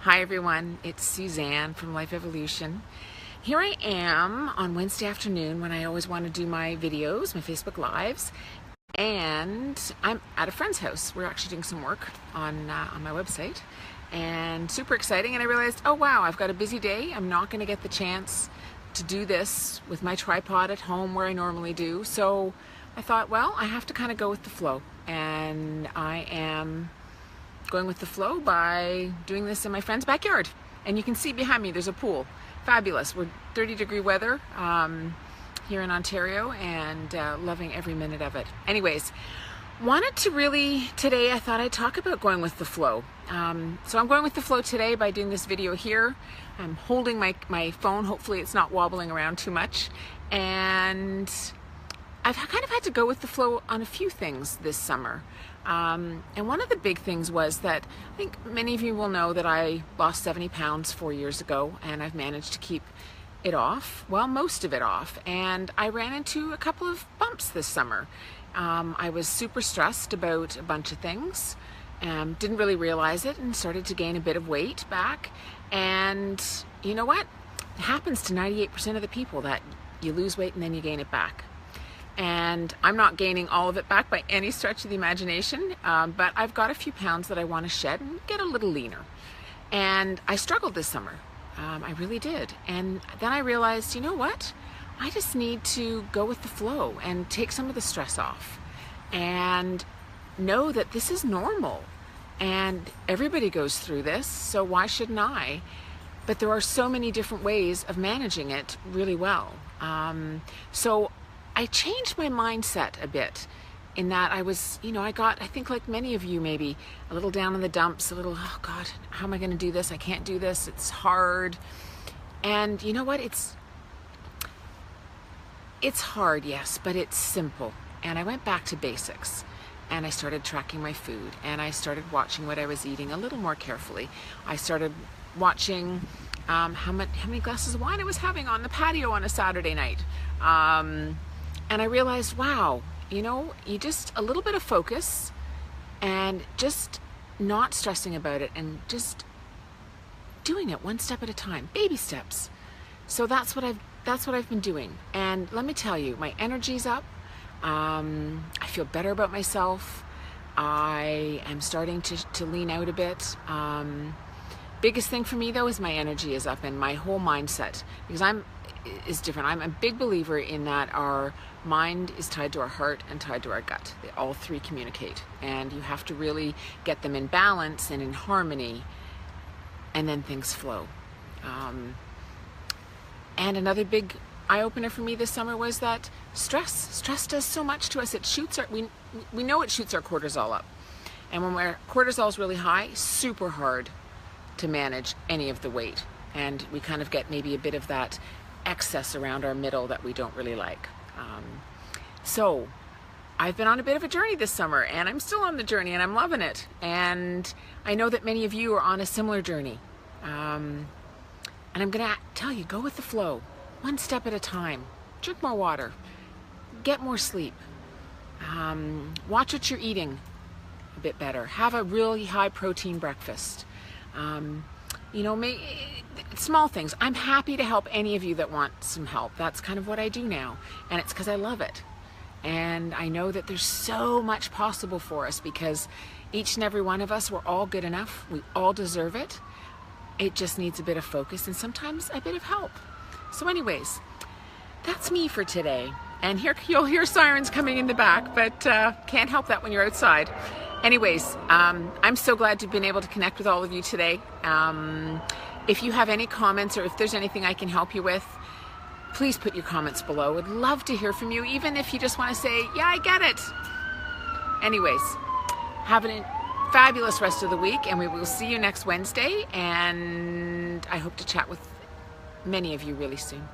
Hi everyone, it's Suzanne from Life Evolution. Here I am on Wednesday afternoon when I always want to do my videos, my Facebook Lives, and I'm at a friend's house. We're actually doing some work on my website, and super exciting. And I realized, oh wow, I've got a busy day. I'm not going to get the chance to do this with my tripod at home where I normally do. So I thought, well, I have to kind of go with the flow, and I am going with the flow by doing this in my friend's backyard. And you can see behind me there's a pool. Fabulous. We're 30-degree weather here in Ontario, and loving every minute of it. Anyways, wanted to really today, I thought I'd talk about going with the flow. So I'm going with the flow today by doing this video here. I'm holding my phone. Hopefully it's not wobbling around too much. And I've kind of had to go with the flow on a few things this summer. And one of the big things was that I think many of you will know that I lost 70 pounds 4 years ago, and I've managed to keep it off, well, most of it off. And I ran into a couple of bumps this summer. I was super stressed about a bunch of things, didn't really realize it, and started to gain a bit of weight back. And you know what? It happens to 98% of the people that you lose weight and then you gain it back. And I'm not gaining all of it back by any stretch of the imagination, but I've got a few pounds that I want to shed and get a little leaner. And I struggled this summer. I really did. And then I realized, you know what? I just need to go with the flow and take some of the stress off and know that this is normal and everybody goes through this, so why shouldn't I? But there are so many different ways of managing it really well. So I changed my mindset a bit in that I was, I got, I think like many of you maybe, a little down in the dumps, a little, oh God, how am I going to do this? I can't do this. It's hard. And you know what? It's hard, yes, but it's simple. And I went back to basics, and I started tracking my food, and I started watching what I was eating a little more carefully. I started watching how many glasses of wine I was having on the patio on a Saturday night. And I realized, wow, you just a little bit of focus and just not stressing about it and just doing it one step at a time, baby steps. So that's what I've been doing. And let me tell you, my energy's up. I feel better about myself. I am starting to lean out a bit. Biggest thing for me though is my energy is up and my whole mindset, because is different. I'm a big believer in that our mind is tied to our heart and tied to our gut. They all three communicate, and you have to really get them in balance and in harmony, and then things flow. And another big eye-opener for me this summer was that stress does so much to us. It shoots we know it shoots our cortisol up, and when our cortisol is really high, super hard to manage any of the weight, and we kind of get maybe a bit of that excess around our middle that we don't really like. So I've been on a bit of a journey this summer, and I'm still on the journey, and I'm loving it. And I know that many of you are on a similar journey. And I'm gonna tell you, go with the flow, one step at a time. Drink more water, get more sleep, watch what you're eating a bit better, have a really high protein breakfast. Small things. I'm happy to help any of you that want some help. That's kind of what I do now, and it's because I love it. And I know that there's so much possible for us, because each and every one of us, we're all good enough. We all deserve it. It just needs a bit of focus and sometimes a bit of help. So anyways, that's me for today. And here you'll hear sirens coming in the back, but can't help that when you're outside. Anyways, I'm so glad to have been able to connect with all of you today. If you have any comments, or if there's anything I can help you with, please put your comments below. Would love to hear from you, even if you just want to say, yeah, I get it. Anyways, have a fabulous rest of the week, and we will see you next Wednesday, and I hope to chat with many of you really soon.